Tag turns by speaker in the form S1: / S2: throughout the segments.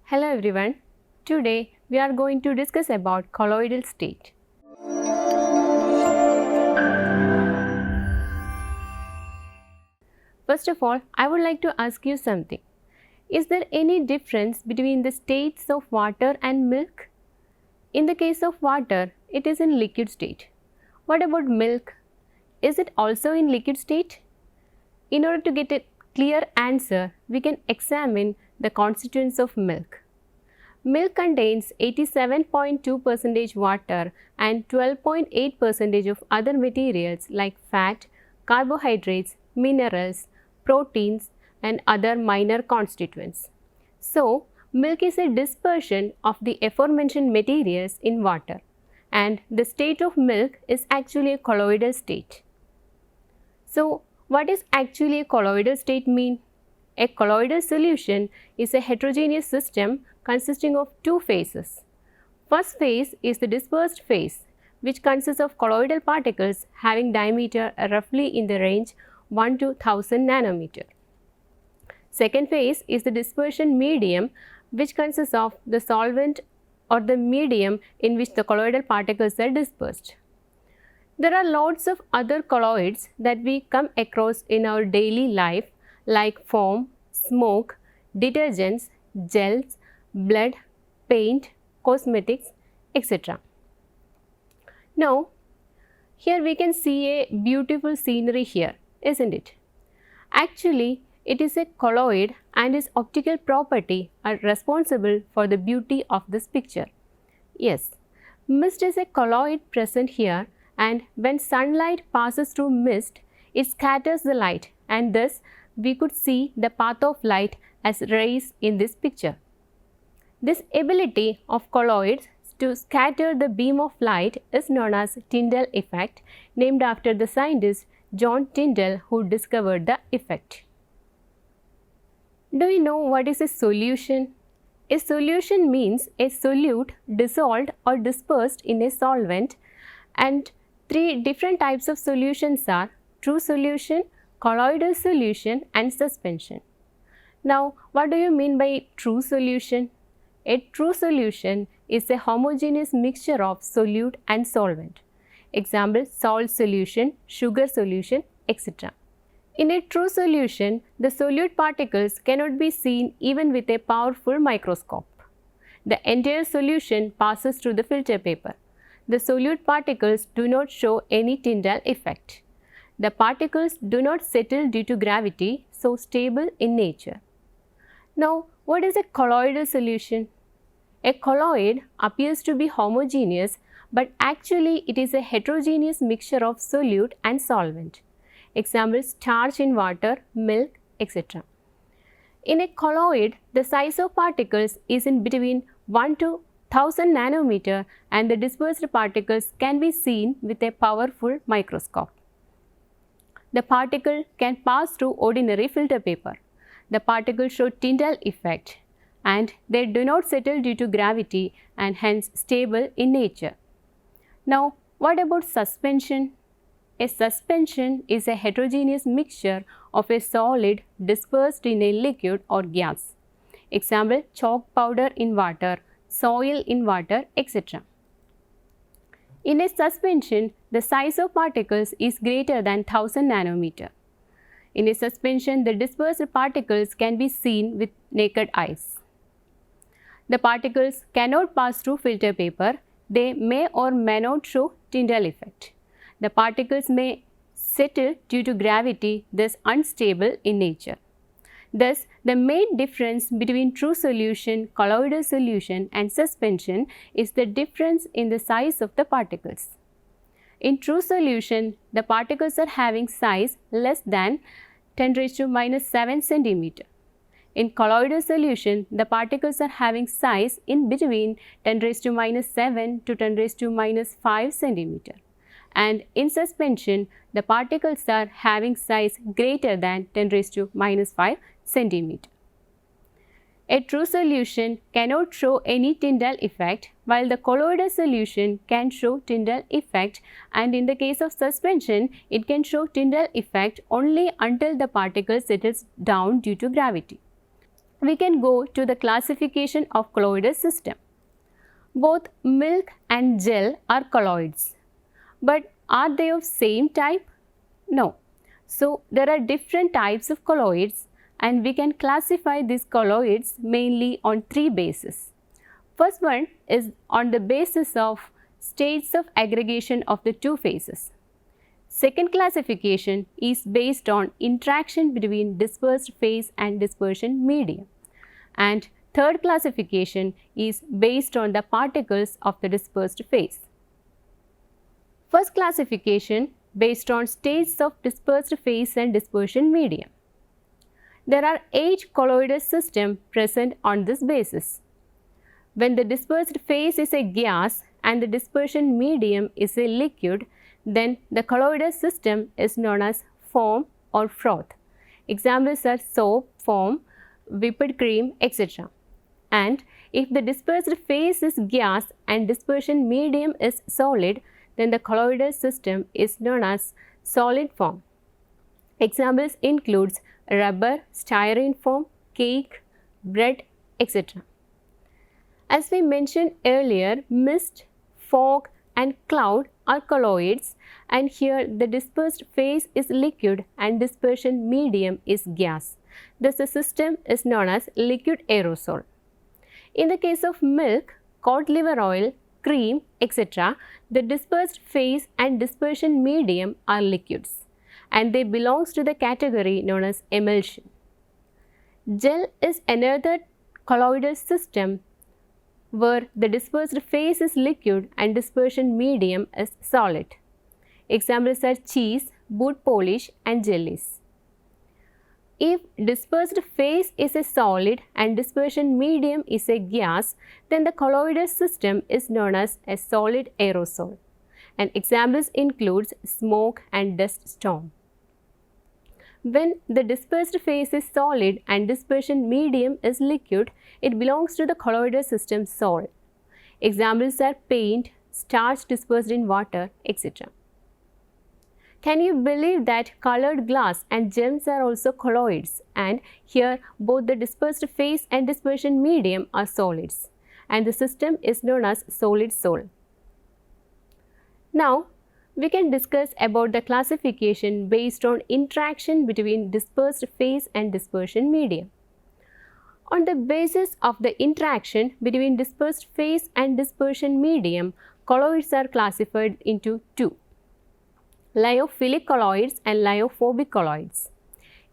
S1: Hello everyone. Today we are going to discuss about colloidal state. First of all, I would like to ask you something. Is there any difference between the states of water and milk? In the case of water, it is in liquid state. What about milk? Is it also in liquid state? In order to get a clear answer, we can examine the constituents of milk. Milk contains 87.2% water and 12.8% of other materials like fat, carbohydrates, minerals, proteins and other minor constituents. So, milk is a dispersion of the aforementioned materials in water, and the state of milk is actually a colloidal state. So, what is actually a colloidal state mean? A colloidal solution is a heterogeneous system consisting of two phases. First phase is the dispersed phase, which consists of colloidal particles having diameter roughly in the range 1 to 1000 nanometer. Second phase is the dispersion medium, which consists of the solvent or the medium in which the colloidal particles are dispersed. There are lots of other colloids that we come across in our daily life like foam, smoke, detergents, gels, blood, paint, cosmetics, etc. Now, here we can see a beautiful scenery here, isn't it? Actually, it is a colloid and its optical property are responsible for the beauty of this picture. Yes, mist is a colloid present here, and when sunlight passes through mist, it scatters the light, and thus we could see the path of light as rays in this picture. This ability of colloids to scatter the beam of light is known as Tyndall effect, named after the scientist John Tyndall who discovered the effect. Do you know what is a solution? A solution means a solute dissolved or dispersed in a solvent, and three different types of solutions are true solution, colloidal solution and suspension. Now, what do you mean by true solution? A true solution is a homogeneous mixture of solute and solvent. Example, salt solution, sugar solution, etc. In a true solution, the solute particles cannot be seen even with a powerful microscope. The entire solution passes through the filter paper. The solute particles do not show any Tyndall effect. The particles do not settle due to gravity, so stable in nature. Now, what is a colloidal solution? A colloid appears to be homogeneous, but actually it is a heterogeneous mixture of solute and solvent. Example, starch in water, milk, etc. In a colloid, the size of particles is in between 1 to 1000 nanometer, and the dispersed particles can be seen with a powerful microscope. The particle can pass through ordinary filter paper. The particles show Tyndall effect, and they do not settle due to gravity and hence stable in nature. Now, what about suspension? A suspension is a heterogeneous mixture of a solid dispersed in a liquid or gas. Example, chalk powder in water, soil in water, etc. In a suspension, the size of particles is greater than 1000 nanometer. In a suspension, the dispersed particles can be seen with naked eyes. The particles cannot pass through filter paper. They may or may not show Tyndall effect. The particles may settle due to gravity, thus unstable in nature. Thus, the main difference between true solution, colloidal solution and suspension is the difference in the size of the particles. In true solution, the particles are having size less than 10⁻⁻⁷ centimeter. In colloidal solution, the particles are having size in between 10⁻⁷ to 10⁻⁵ centimeter. And in suspension, the particles are having size greater than 10⁻⁵ centimeter. A true solution cannot show any Tyndall effect, while the colloidal solution can show Tyndall effect, and in the case of suspension, it can show Tyndall effect only until the particle settles down due to gravity. We can go to the classification of colloidal system. Both milk and gel are colloids, but are they of same type? No. So, there are different types of colloids, and we can classify these colloids mainly on three bases. First one is on the basis of states of aggregation of the two phases. Second classification is based on interaction between dispersed phase and dispersion medium. And third classification is based on the particles of the dispersed phase. First classification based on states of dispersed phase and dispersion medium. There are 8 colloidal systems present on this basis. When the dispersed phase is a gas and the dispersion medium is a liquid, then the colloidal system is known as foam or froth. Examples are soap, foam, whipped cream, etc. And if the dispersed phase is gas and dispersion medium is solid, then the colloidal system is known as solid foam. Examples includes rubber, styrene foam, cake, bread, etc. As we mentioned earlier, mist, fog and cloud are colloids, and here the dispersed phase is liquid and dispersion medium is gas. Thus the system is known as liquid aerosol. In the case of milk, cod liver oil, cream, etc., the dispersed phase and dispersion medium are liquids, and they belongs to the category known as emulsion. Gel is another colloidal system where the dispersed phase is liquid and dispersion medium is solid. Examples are cheese, boot polish and jellies. If dispersed phase is a solid and dispersion medium is a gas, then the colloidal system is known as a solid aerosol, and examples includes smoke and dust storm. When the dispersed phase is solid and dispersion medium is liquid, it belongs to the colloidal system sol. Examples are paint, starch dispersed in water, etc. Can you believe that colored glass and gems are also colloids, and here both the dispersed phase and dispersion medium are solids, and the system is known as solid sol. Now, we can discuss about the classification based on interaction between dispersed phase and dispersion medium. On the basis of the interaction between dispersed phase and dispersion medium, colloids are classified into two: lyophilic colloids and lyophobic colloids.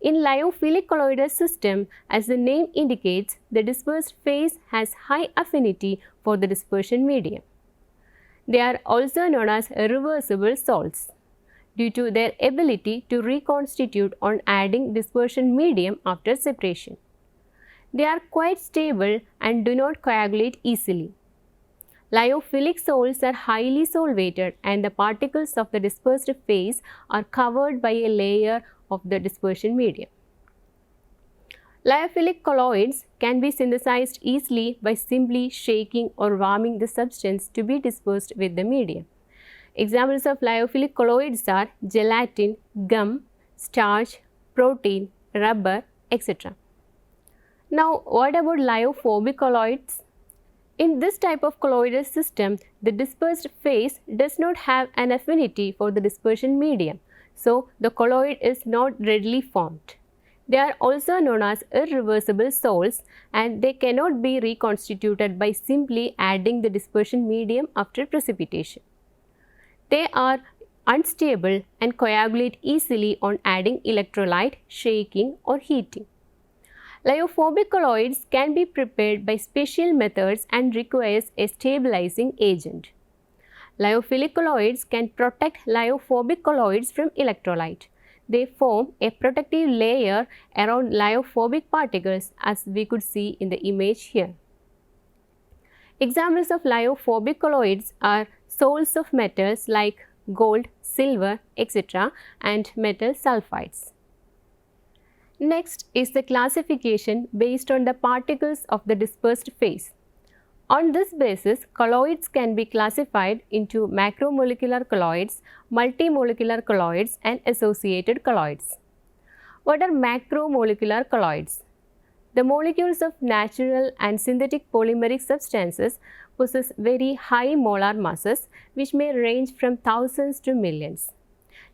S1: In lyophilic colloidal system, as the name indicates, the dispersed phase has high affinity for the dispersion medium. They are also known as reversible salts due to their ability to reconstitute on adding dispersion medium after separation. They are quite stable and do not coagulate easily. Lyophilic salts are highly solvated, and the particles of the dispersed phase are covered by a layer of the dispersion medium. Lyophilic colloids can be synthesized easily by simply shaking or warming the substance to be dispersed with the medium. Examples of lyophilic colloids are gelatin, gum, starch, protein, rubber, etc. Now, what about lyophobic colloids? In this type of colloidal system, the dispersed phase does not have an affinity for the dispersion medium, so the colloid is not readily formed. They are also known as irreversible salts, and they cannot be reconstituted by simply adding the dispersion medium after precipitation. They are unstable and coagulate easily on adding electrolyte, shaking or heating. Lyophobic colloids can be prepared by special methods and requires a stabilizing agent. Lyophilic colloids can protect lyophobic colloids from electrolyte. They form a protective layer around lyophobic particles, as we could see in the image here. Examples of lyophobic colloids are salts of metals like gold, silver, etc. and metal sulfides. Next is the classification based on the particles of the dispersed phase. On this basis, colloids can be classified into macromolecular colloids, multimolecular colloids and associated colloids. What are macromolecular colloids? The molecules of natural and synthetic polymeric substances possess very high molar masses which may range from thousands to millions.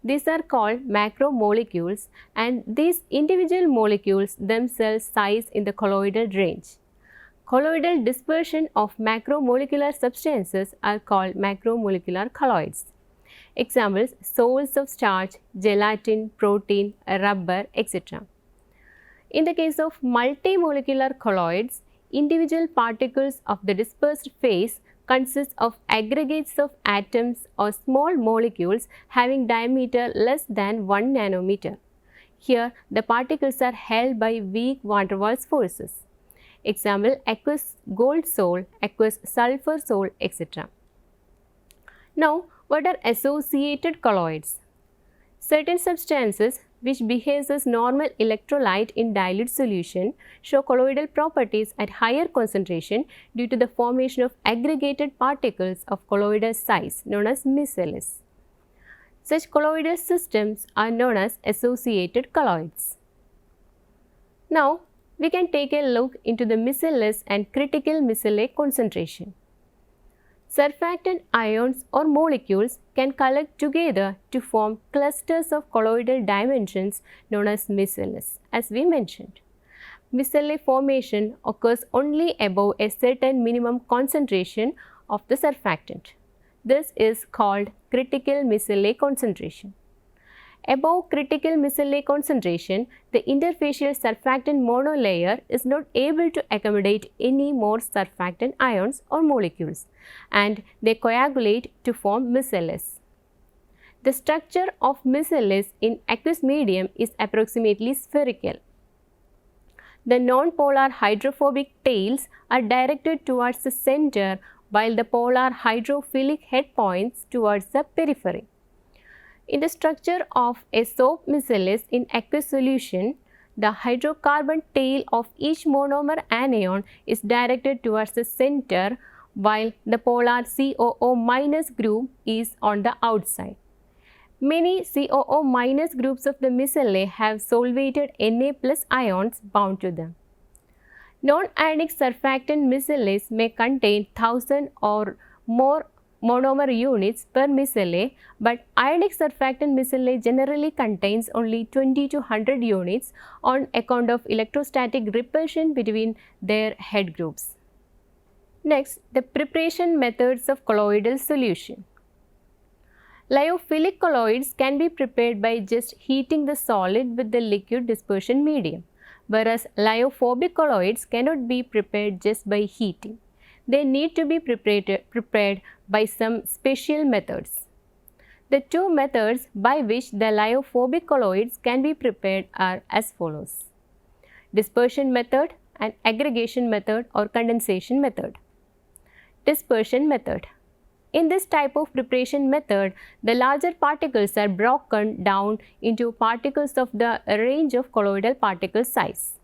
S1: These are called macromolecules, and these individual molecules themselves size in the colloidal range. Colloidal dispersion of macromolecular substances are called macromolecular colloids. Examples: sols of starch, gelatin, protein, rubber, etc. In the case of multimolecular colloids, individual particles of the dispersed phase consist of aggregates of atoms or small molecules having diameter less than 1 nanometer. Here, the particles are held by weak van der Waals forces. Example: aqueous gold sol, aqueous sulfur sol, etc. Now, what are associated colloids? Certain substances which behaves as normal electrolyte in dilute solution show colloidal properties at higher concentration due to the formation of aggregated particles of colloidal size known as micelles. Such colloidal systems are known as associated colloids. Now, we can take a look into the micelles and critical micelle concentration. Surfactant ions or molecules can collect together to form clusters of colloidal dimensions known as micelles, as we mentioned. Micelle formation occurs only above a certain minimum concentration of the surfactant. This is called critical micelle concentration. Above critical micelle concentration, the interfacial surfactant monolayer is not able to accommodate any more surfactant ions or molecules, and they coagulate to form micelles. The structure of micelles in aqueous medium is approximately spherical. The non-polar hydrophobic tails are directed towards the center, while the polar hydrophilic head points towards the periphery. In the structure of a soap micelles in aqueous solution, the hydrocarbon tail of each monomer anion is directed towards the center, while the polar COO- group is on the outside. Many COO- groups of the micelle have solvated Na+ ions bound to them. Non-ionic surfactant micelles may contain 1000 or more monomer units per micelle, but ionic surfactant micelle generally contains only 20 to 100 units on account of electrostatic repulsion between their head groups. Next, the preparation methods of colloidal solution. Lyophilic colloids can be prepared by just heating the solid with the liquid dispersion medium, whereas lyophobic colloids cannot be prepared just by heating. They need to be prepared by some special methods. The two methods by which the lyophobic colloids can be prepared are as follows: dispersion method and aggregation method or condensation method. Dispersion method. In this type of preparation method, the larger particles are broken down into particles of the range of colloidal particle size.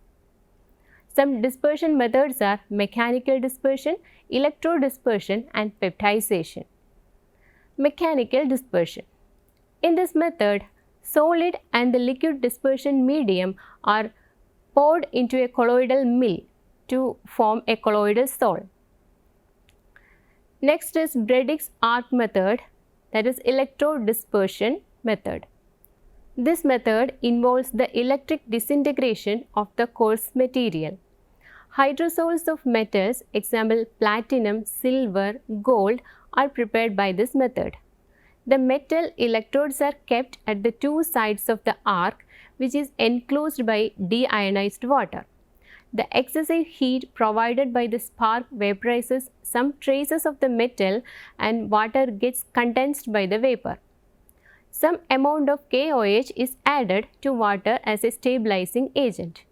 S1: Some dispersion methods are mechanical dispersion, electrodispersion and peptization. Mechanical dispersion. In this method, solid and the liquid dispersion medium are poured into a colloidal mill to form a colloidal sol. Next is Bredick's arc method, that is electrodispersion method. This method involves the electric disintegration of the coarse material. Hydrosols of metals, example platinum, silver, gold, are prepared by this method. The metal electrodes are kept at the two sides of the arc, which is enclosed by deionized water. The excessive heat provided by the spark vaporizes some traces of the metal and water gets condensed by the vapor. Some amount of KOH is added to water as a stabilizing agent.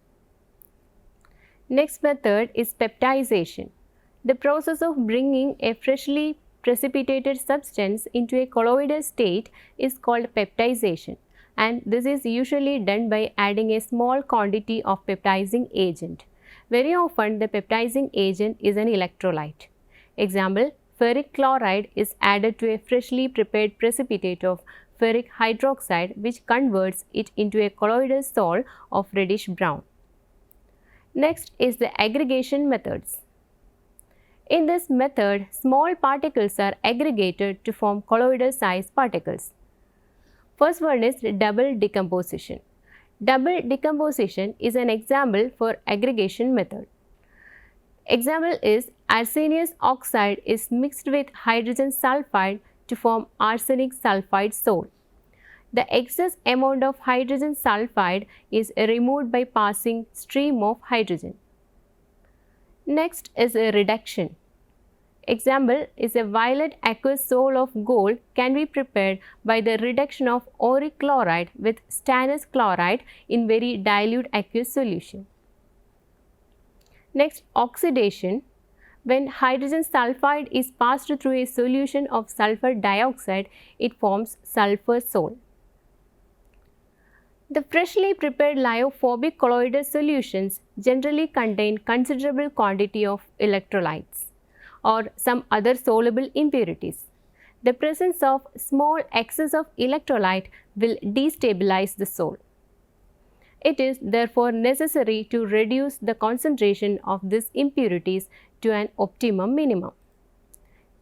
S1: Next method is peptization. The process of bringing a freshly precipitated substance into a colloidal state is called peptization. and this is usually done by adding a small quantity of peptizing agent. Very often the peptizing agent is an electrolyte. Example, ferric chloride is added to a freshly prepared precipitate of ferric hydroxide, which converts it into a colloidal salt of reddish brown. Next is the aggregation methods. In this method, small particles are aggregated to form colloidal sized particles. First one is double decomposition. Double decomposition is an example for aggregation method. Example is arsenious oxide is mixed with hydrogen sulfide to form arsenic sulfide salt. The excess amount of hydrogen sulfide is removed by passing stream of hydrogen. Next is a reduction. Example is a violet aqueous salt of gold can be prepared by the reduction of auric chloride with stannous chloride in very dilute aqueous solution. Next, oxidation. When hydrogen sulfide is passed through a solution of sulfur dioxide, it forms sulfur salt. The freshly prepared lyophobic colloidal solutions generally contain considerable quantity of electrolytes or some other soluble impurities. The presence of small excess of electrolyte will destabilize the salt. It is therefore necessary to reduce the concentration of these impurities to an optimum minimum.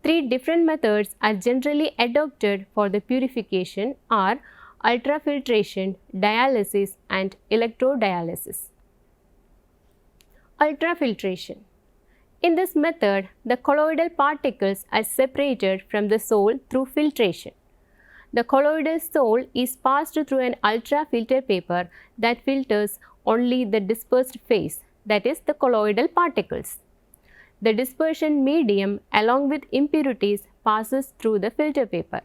S1: Three different methods are generally adopted for the purification are ultrafiltration, dialysis and electrodialysis. Ultrafiltration. In this method, the colloidal particles are separated from the salt through filtration. The colloidal salt is passed through an ultrafilter paper that filters only the dispersed phase, that is the colloidal particles. The dispersion medium along with impurities passes through the filter paper.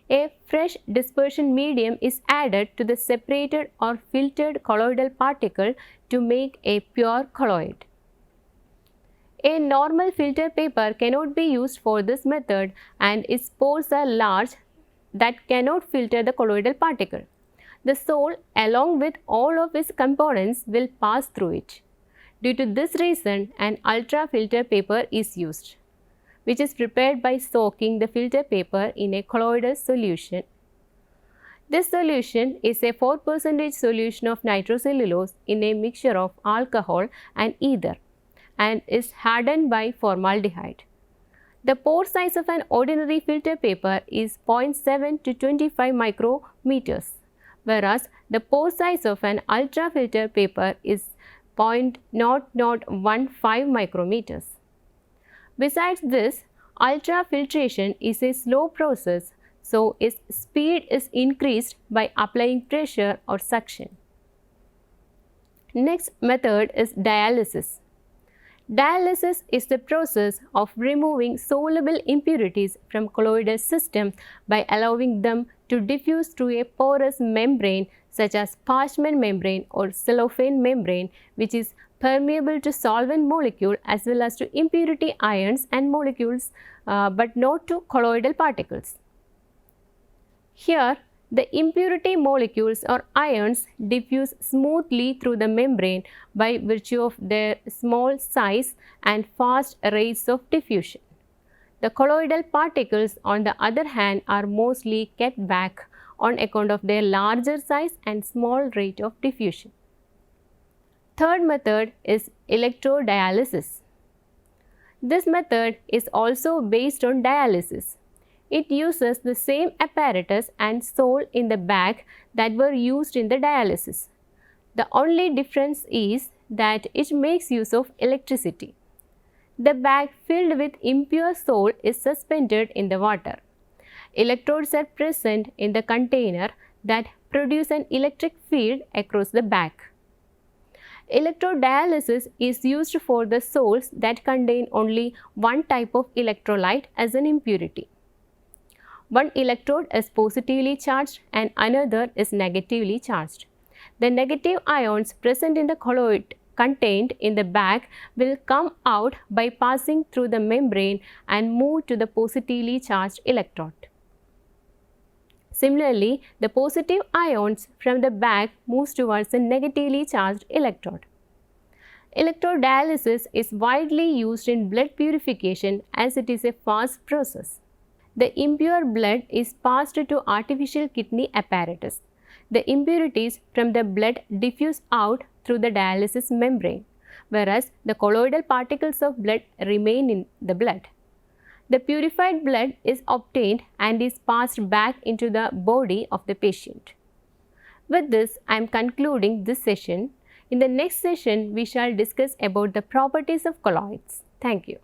S1: A fresh dispersion medium is added to the separated or filtered colloidal particle to make a pure colloid. A normal filter paper cannot be used for this method and its pores are large that cannot filter the colloidal particle. The salt along with all of its components will pass through it. Due to this reason, an ultrafilter paper is used, which is prepared by soaking the filter paper in a colloidal solution. This solution is a 4% solution of nitrocellulose in a mixture of alcohol and ether and is hardened by formaldehyde. The pore size of an ordinary filter paper is 0.7 to 25 micrometers, whereas the pore size of an ultrafilter paper is 0.0015 micrometers. Besides this, ultrafiltration is a slow process, so its speed is increased by applying pressure or suction. Next method is dialysis. Dialysis is the process of removing soluble impurities from colloidal system by allowing them to diffuse through a porous membrane such as parchment membrane or cellophane membrane, which is permeable to solvent molecule as well as to impurity ions and molecules but not to colloidal particles. Here, the impurity molecules or ions diffuse smoothly through the membrane by virtue of their small size and fast rates of diffusion. The colloidal particles, on the other hand, are mostly kept back on account of their larger size and small rate of diffusion. Third method is electrodialysis. This method is also based on dialysis. It uses the same apparatus and salt in the bag that were used in the dialysis. The only difference is that it makes use of electricity. The bag filled with impure salt is suspended in the water. Electrodes are present in the container that produce an electric field across the bag. Electrodialysis is used for the salts that contain only one type of electrolyte as an impurity. One electrode is positively charged and another is negatively charged. The negative ions present in the colloid contained in the bag will come out by passing through the membrane and move to the positively charged electrode. Similarly, the positive ions from the back moves towards a negatively charged electrode. Electrodialysis is widely used in blood purification as it is a fast process. The impure blood is passed to artificial kidney apparatus. The impurities from the blood diffuse out through the dialysis membrane, whereas the colloidal particles of blood remain in the blood. The purified blood is obtained and is passed back into the body of the patient. With this, I am concluding this session. In the next session, we shall discuss about the properties of colloids. Thank you.